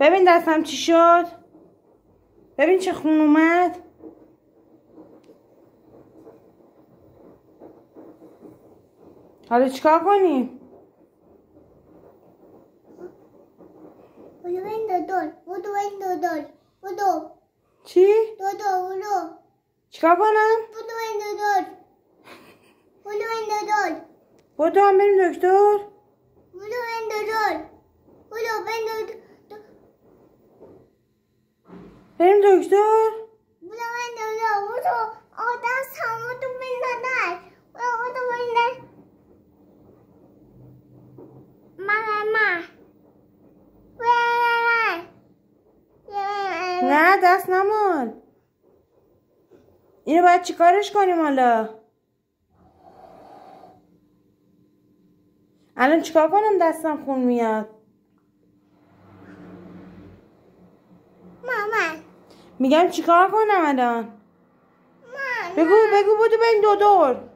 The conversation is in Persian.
ببین دستم چی شد. ببین چه خون اومد. حالا چیکار کنیم؟ بدو. چی؟ بدو. چیکار کنم؟ بدو هم بریم دکتر. بریم دکتر. نه دست نمال. اینو باید چیکارش کنیم حالا؟ الان چیکار کنم دستم خون میاد؟ مامان میگم چیکار کنم الان؟ بگو بدو بریم دکتر.